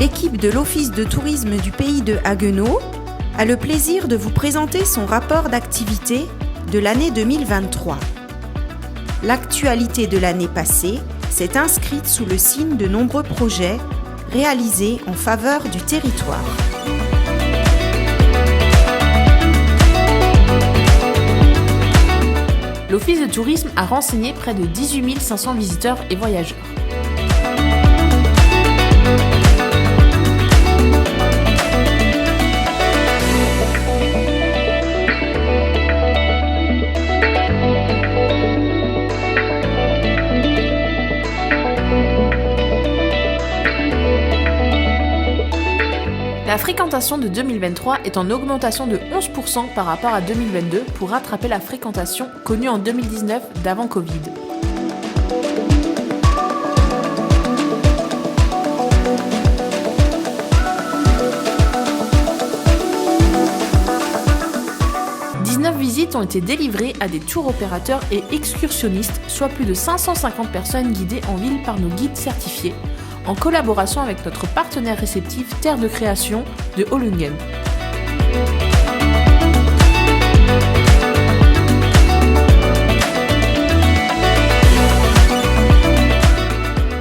l'équipe de l'Office de tourisme du pays de Haguenau a le plaisir de vous présenter son rapport d'activité de l'année 2023. L'actualité de l'année passée s'est inscrite sous le signe de nombreux projets réalisés en faveur du territoire. L'Office de tourisme a renseigné près de 18 500 visiteurs et voyageurs. La fréquentation de 2023 est en augmentation de 11% par rapport à 2022 pour rattraper la fréquentation connue en 2019 d'avant Covid. « 19 visites ont été délivrées à des tours opérateurs et excursionnistes, soit plus de 550 personnes guidées en ville par nos guides certifiés, en collaboration avec notre partenaire réceptif Terre de Création de Hollungen.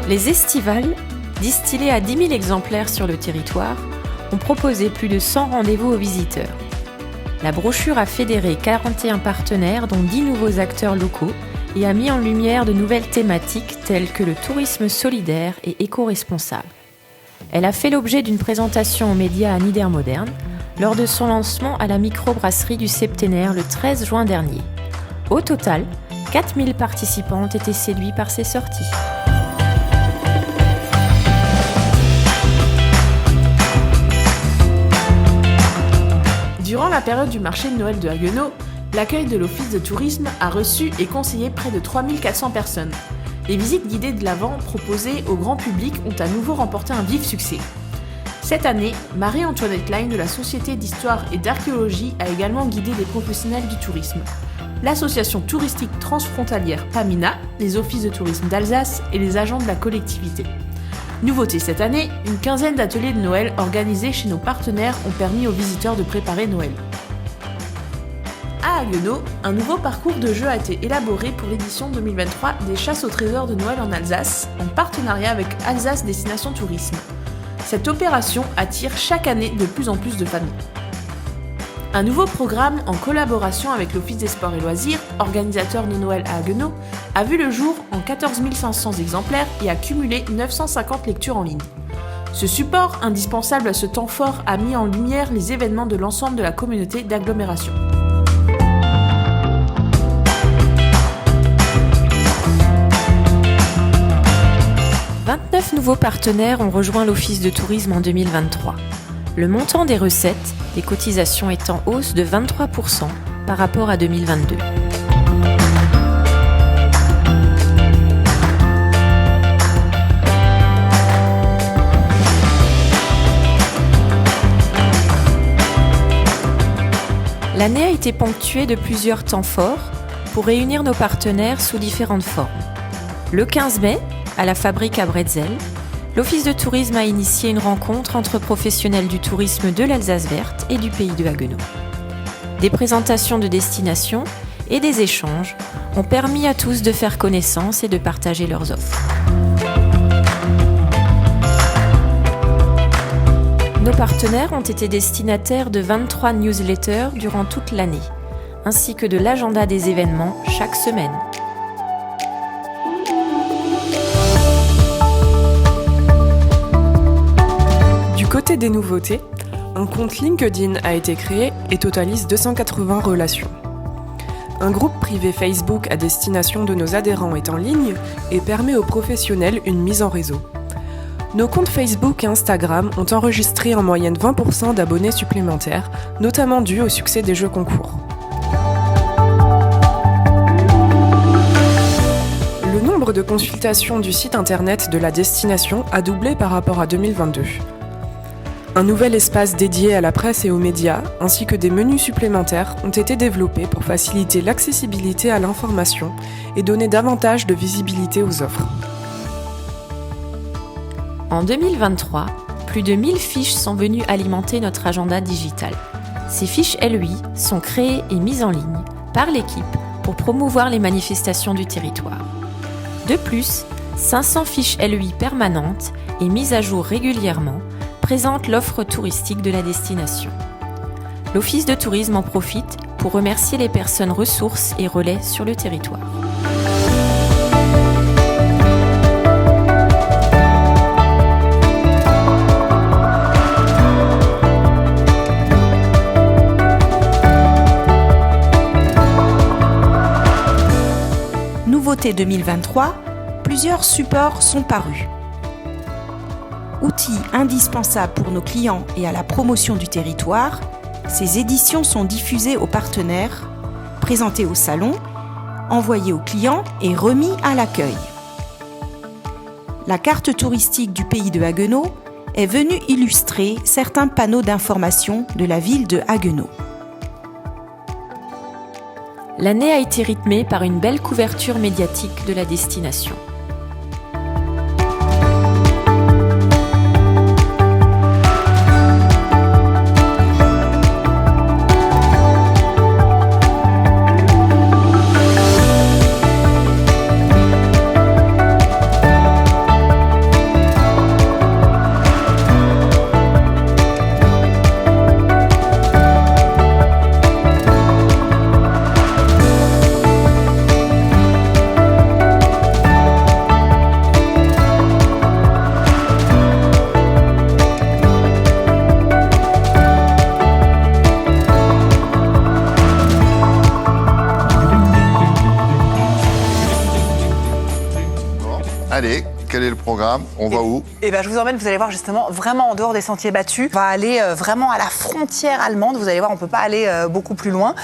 Les estivales, distillées à 10 000 exemplaires sur le territoire, ont proposé plus de 100 rendez-vous aux visiteurs. La brochure a fédéré 41 partenaires, dont 10 nouveaux acteurs locaux, et a mis en lumière de nouvelles thématiques telles que le tourisme solidaire et éco-responsable. Elle a fait l'objet d'une présentation aux médias à Niedermodern lors de son lancement à la microbrasserie du Septénaire le 13 juin dernier. Au total, 4000 participants ont été séduits par ces sorties. Durant la période du marché de Noël de Haguenau, l'accueil de l'Office de tourisme a reçu et conseillé près de 3400 personnes. Les visites guidées de l'Avent proposées au grand public ont à nouveau remporté un vif succès. Cette année, Marie-Antoinette Line de la Société d'Histoire et d'Archéologie a également guidé des professionnels du tourisme. L'association touristique transfrontalière PAMINA, les offices de tourisme d'Alsace et les agents de la collectivité. Nouveauté cette année, une quinzaine d'ateliers de Noël organisés chez nos partenaires ont permis aux visiteurs de préparer Noël. À Haguenau, un nouveau parcours de jeu a été élaboré pour l'édition 2023 des Chasses au trésor de Noël en Alsace, en partenariat avec Alsace Destination Tourisme. Cette opération attire chaque année de plus en plus de familles. Un nouveau programme en collaboration avec l'Office des sports et loisirs, organisateur de Noël à Haguenau, a vu le jour en 14 500 exemplaires et a cumulé 950 lectures en ligne. Ce support, indispensable à ce temps fort, a mis en lumière les événements de l'ensemble de la communauté d'agglomération. « 29 nouveaux partenaires ont rejoint l'Office de tourisme en 2023. Le montant des recettes, des cotisations est en hausse de 23% par rapport à 2022. L'année a été ponctuée de plusieurs temps forts pour réunir nos partenaires sous différentes formes. Le 15 mai, à la fabrique à Bretzel, l'Office de tourisme a initié une rencontre entre professionnels du tourisme de l'Alsace verte et du pays de Haguenau. Des présentations de destinations et des échanges ont permis à tous de faire connaissance et de partager leurs offres. Nos partenaires ont été destinataires de 23 newsletters durant toute l'année, ainsi que de l'agenda des événements chaque semaine. Du côté des nouveautés, un compte LinkedIn a été créé et totalise 280 relations. Un groupe privé Facebook à destination de nos adhérents est en ligne et permet aux professionnels une mise en réseau. Nos comptes Facebook et Instagram ont enregistré en moyenne 20% d'abonnés supplémentaires, notamment dû au succès des jeux concours. Le nombre de consultations du site internet de la destination a doublé par rapport à 2022. Un nouvel espace dédié à la presse et aux médias, ainsi que des menus supplémentaires, ont été développés pour faciliter l'accessibilité à l'information et donner davantage de visibilité aux offres. En 2023, plus de 1000 fiches sont venues alimenter notre agenda digital. Ces fiches LEI sont créées et mises en ligne par l'équipe pour promouvoir les manifestations du territoire. De plus, 500 fiches LEI permanentes et mises à jour régulièrement présentent l'offre touristique de la destination. L'Office de tourisme en profite pour remercier les personnes ressources et relais sur le territoire. Nouveauté 2023, plusieurs supports sont parus. Outils indispensables pour nos clients et à la promotion du territoire, ces éditions sont diffusées aux partenaires, présentées au salon, envoyées aux clients et remis à l'accueil. La carte touristique du pays de Haguenau est venue illustrer certains panneaux d'information de la ville de Haguenau. L'année a été rythmée par une belle couverture médiatique de la destination. Allez, quel est le programme? On va où? Eh ben, je vous emmène, vous allez voir justement, vraiment en dehors des sentiers battus. On va aller vraiment à la frontière allemande. Vous allez voir, on ne peut pas aller beaucoup plus loin.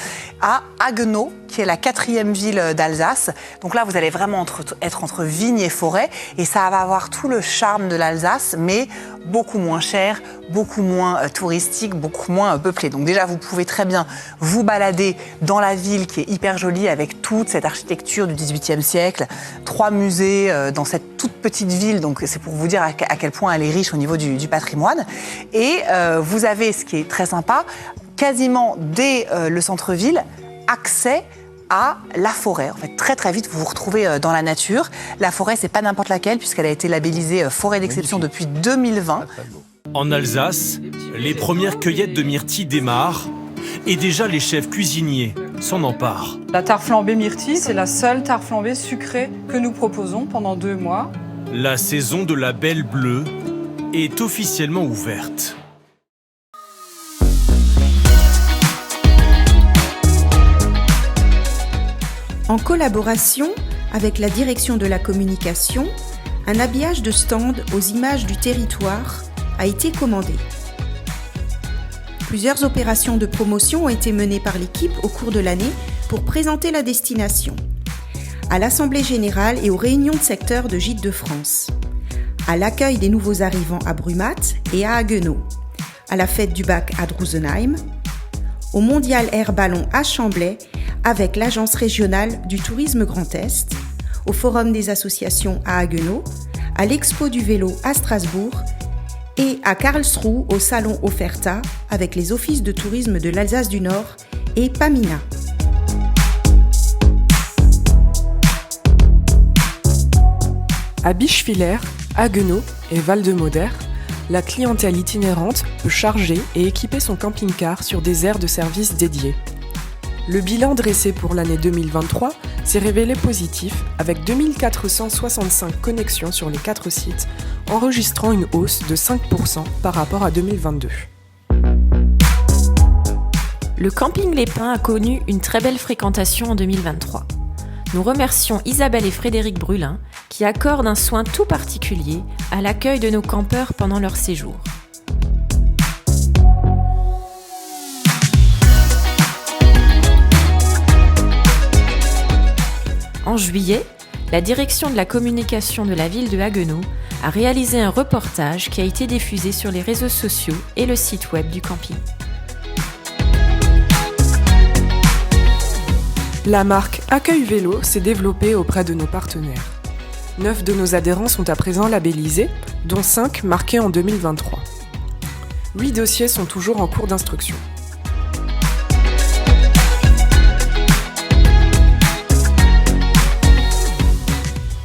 À Haguenau, qui est la 4e ville d'Alsace. Donc là, vous allez vraiment être entre vignes et forêts. Et ça va avoir tout le charme de l'Alsace, mais beaucoup moins cher, beaucoup moins touristique, beaucoup moins peuplé. Donc déjà, vous pouvez très bien vous balader dans la ville qui est hyper jolie avec toute cette architecture du XVIIIe siècle. 3 musées dans cette toute petite ville. Donc c'est pour vous dire à quel point elle est riche au niveau du patrimoine. Et vous avez, ce qui est très sympa, quasiment dès le centre-ville, accès à la forêt. En fait, très très vite, vous vous retrouvez dans la nature. La forêt, c'est pas n'importe laquelle, puisqu'elle a été labellisée forêt d'exception depuis 2020. En Alsace, les premières cueillettes de myrtilles démarrent et déjà les chefs cuisiniers s'en emparent. La tarte flambée myrtille, c'est la seule tarte flambée sucrée que nous proposons pendant 2 mois. La saison de la Belle Bleue est officiellement ouverte. En collaboration avec la direction de la communication, un habillage de stand aux images du territoire a été commandé. Plusieurs opérations de promotion ont été menées par l'équipe au cours de l'année pour présenter la destination. À l'Assemblée générale et aux réunions de secteur de Gîtes de France, à l'accueil des nouveaux arrivants à Brumath et à Haguenau, à la fête du bac à Drusenheim, au Mondial Air Ballon à Chamblay avec l'Agence régionale du tourisme Grand Est, au Forum des associations à Haguenau, à l'Expo du vélo à Strasbourg et à Karlsruhe au Salon Offerta avec les offices de tourisme de l'Alsace du Nord et Pamina. À Bischwiller, Haguenau et Val-de-Moder, la clientèle itinérante peut charger et équiper son camping-car sur des aires de service dédiées. Le bilan dressé pour l'année 2023 s'est révélé positif avec 2465 connexions sur les 4 sites, enregistrant une hausse de 5% par rapport à 2022. Le camping Les Pins a connu une très belle fréquentation en 2023. Nous remercions Isabelle et Frédéric Brulin qui accordent un soin tout particulier à l'accueil de nos campeurs pendant leur séjour. En juillet, la direction de la communication de la ville de Haguenau a réalisé un reportage qui a été diffusé sur les réseaux sociaux et le site web du camping. La marque Accueil Vélo s'est développée auprès de nos partenaires. 9 de nos adhérents sont à présent labellisés, dont 5 marqués en 2023. 8 dossiers sont toujours en cours d'instruction.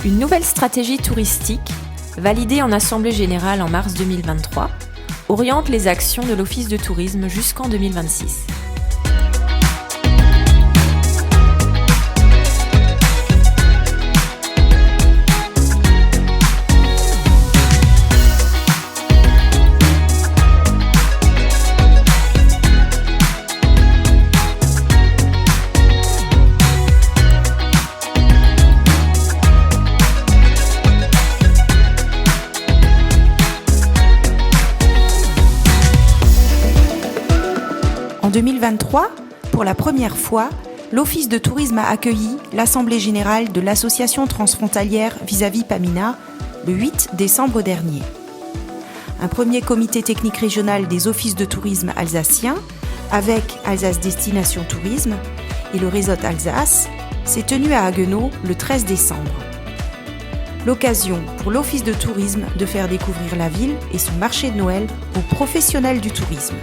Une nouvelle stratégie touristique, validée en Assemblée générale en mars 2023, oriente les actions de l'Office de tourisme jusqu'en 2026. En 2023, pour la première fois, l'Office de tourisme a accueilli l'Assemblée générale de l'Association transfrontalière Vis-à-vis Pamina le 8 décembre dernier. Un premier comité technique régional des offices de tourisme alsaciens, avec Alsace Destination Tourisme et le Resort Alsace, s'est tenu à Haguenau le 13 décembre. L'occasion pour l'Office de tourisme de faire découvrir la ville et son marché de Noël aux professionnels du tourisme.